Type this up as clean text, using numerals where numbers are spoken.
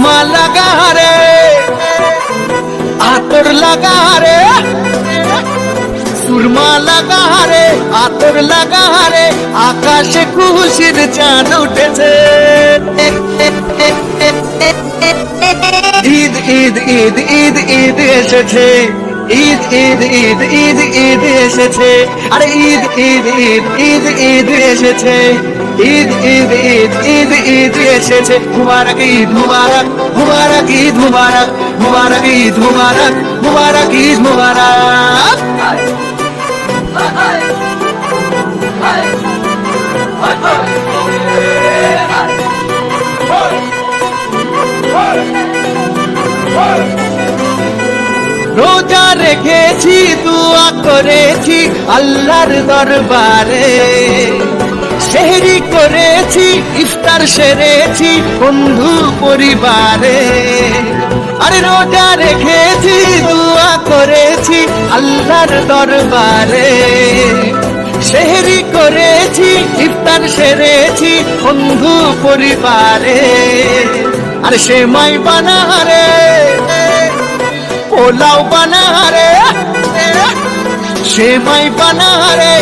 সুরমা লাগা রে, আতর লাগা রে, সুরমা লাগা রে, আতর লাগা রে, আকাশে খুশির চাঁদ উঠেছে। ঈদ ঈদ ঈদ ঈদ ঈদ এসেছে, ঈদ ঈদ ঈদ ঈদ ঈদ এসেছে, আরে ঈদ ঈদ ঈদ ঈদ ঈদ এসেছে, ঈদ ঈদ ঈদ ঈদ ঈদ এসেছে। মুবারক ঈদ মুবারক, মুবারক ঈদ মুবারক, মুবারক ঈদ মুবারক, মুবারক ঈদ মুবারক। রোজা রেখেছি, দোয়া করেছি আল্লাহর দরবারে, সেহরি করেছি, ইফতার সেরেছি বন্ধু পরিবারে। আরে রোজা রেখেছি, দোয়া করেছি আল্লাহর দরবারে, সেহরি করেছি, ইফতার সেরেছি বন্ধু পরিবারে। আরে সেমাই বানা রে, পোলাও বানা রে, সেমাই বানা রে।